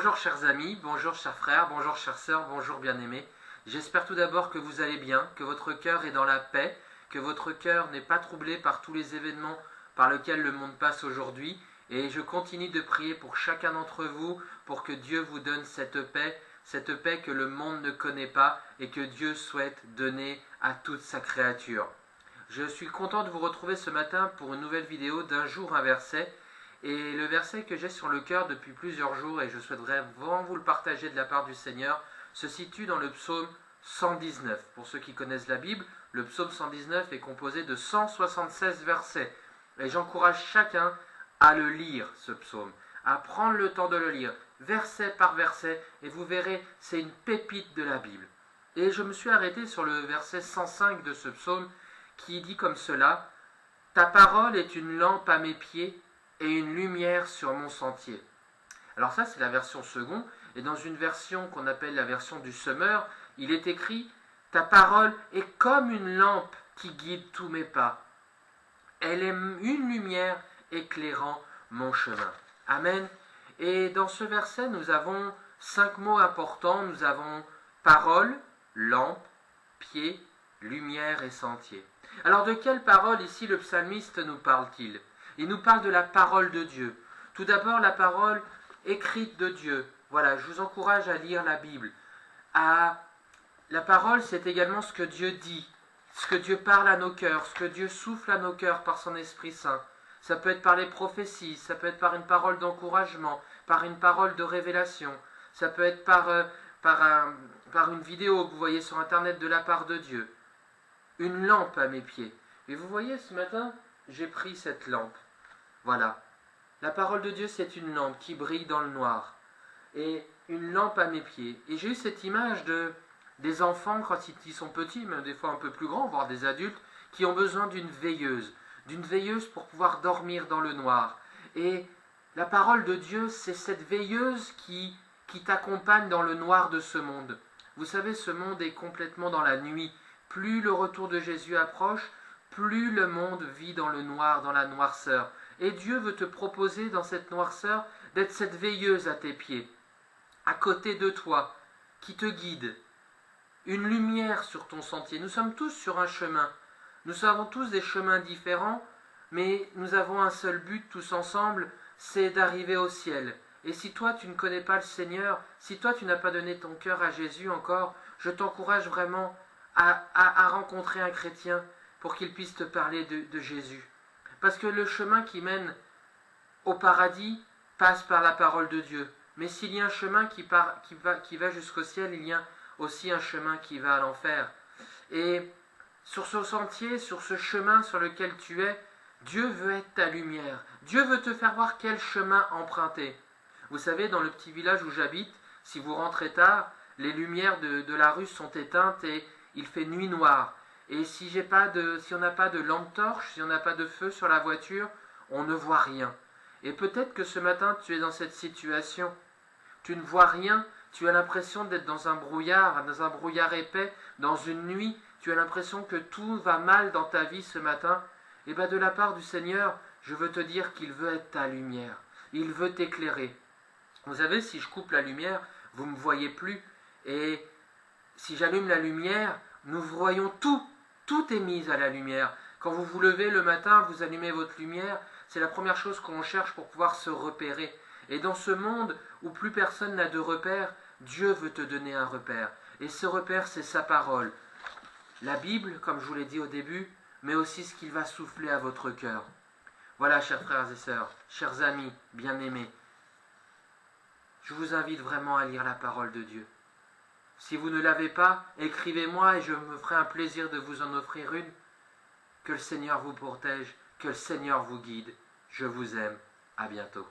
Bonjour chers amis, bonjour chers frères, bonjour chères sœurs, bonjour bien-aimés. J'espère tout d'abord que vous allez bien, que votre cœur est dans la paix, que votre cœur n'est pas troublé par tous les événements par lesquels le monde passe aujourd'hui. Et je continue de prier pour chacun d'entre vous, pour que Dieu vous donne cette paix que le monde ne connaît pas et que Dieu souhaite donner à toute sa créature. Je suis content de vous retrouver ce matin pour une nouvelle vidéo d'un jour un verset. Et le verset que j'ai sur le cœur depuis plusieurs jours, et je souhaiterais vraiment vous le partager de la part du Seigneur, se situe dans le psaume 119. Pour ceux qui connaissent la Bible, le psaume 119 est composé de 176 versets. Et j'encourage chacun à le lire, ce psaume, à prendre le temps de le lire, verset par verset, et vous verrez, c'est une pépite de la Bible. Et je me suis arrêté sur le verset 105 de ce psaume, qui dit comme cela, « Ta parole est une lampe à mes pieds, et une lumière sur mon sentier. » Alors ça, c'est la version seconde. Et dans une version qu'on appelle la version du semeur, il est écrit « Ta parole est comme une lampe qui guide tous mes pas. Elle est une lumière éclairant mon chemin. » Amen. Et dans ce verset, nous avons 5 mots importants. Nous avons parole, lampe, pied, lumière et sentier. Alors de quelle parole ici le psalmiste nous parle-t-il ? Il nous parle de la parole de Dieu. Tout d'abord, la parole écrite de Dieu. Voilà, je vous encourage à lire la Bible. La parole, c'est également ce que Dieu dit, ce que Dieu parle à nos cœurs, ce que Dieu souffle à nos cœurs par son Esprit Saint. Ça peut être par les prophéties, ça peut être par une parole d'encouragement, par une parole de révélation. Ça peut être par une vidéo que vous voyez sur Internet de la part de Dieu. Une lampe à mes pieds. Et vous voyez, ce matin, j'ai pris cette lampe. Voilà. La parole de Dieu, c'est une lampe qui brille dans le noir. Et une lampe à mes pieds. Et j'ai eu cette image des enfants quand ils sont petits, même des fois un peu plus grands, voire des adultes, qui ont besoin d'une veilleuse pour pouvoir dormir dans le noir. Et la parole de Dieu, c'est cette veilleuse qui t'accompagne dans le noir de ce monde. Vous savez, ce monde est complètement dans la nuit. Plus le retour de Jésus approche, plus le monde vit dans le noir, dans la noirceur. Et Dieu veut te proposer dans cette noirceur d'être cette veilleuse à tes pieds, à côté de toi, qui te guide. Une lumière sur ton sentier. Nous sommes tous sur un chemin. Nous avons tous des chemins différents, mais nous avons un seul but tous ensemble, c'est d'arriver au ciel. Et si toi tu ne connais pas le Seigneur, si toi tu n'as pas donné ton cœur à Jésus encore, je t'encourage vraiment à rencontrer un chrétien pour qu'il puisse te parler de Jésus. Parce que le chemin qui mène au paradis passe par la parole de Dieu. Mais s'il y a un chemin qui va jusqu'au ciel, il y a aussi un chemin qui va à l'enfer. Et sur ce sentier, sur ce chemin sur lequel tu es, Dieu veut être ta lumière. Dieu veut te faire voir quel chemin emprunter. Vous savez, dans le petit village où j'habite, si vous rentrez tard, les lumières de la rue sont éteintes et il fait nuit noire. Et si on n'a pas de lampe torche, si on n'a pas de feu sur la voiture, on ne voit rien. Et peut-être que ce matin, tu es dans cette situation. Tu ne vois rien, tu as l'impression d'être dans un brouillard épais, dans une nuit. Tu as l'impression que tout va mal dans ta vie ce matin. Et bien de la part du Seigneur, je veux te dire qu'il veut être ta lumière. Il veut t'éclairer. Vous savez, si je coupe la lumière, vous ne me voyez plus. Et si j'allume la lumière, nous voyons tout. Tout est mis à la lumière. Quand vous vous levez le matin, vous allumez votre lumière, c'est la première chose qu'on cherche pour pouvoir se repérer. Et dans ce monde où plus personne n'a de repère, Dieu veut te donner un repère. Et ce repère, c'est sa parole. La Bible, comme je vous l'ai dit au début, mais aussi ce qu'il va souffler à votre cœur. Voilà, chers frères et sœurs, chers amis bien-aimés, je vous invite vraiment à lire la parole de Dieu. Si vous ne l'avez pas, écrivez-moi et je me ferai un plaisir de vous en offrir une. Que le Seigneur vous protège, que le Seigneur vous guide. Je vous aime. À bientôt.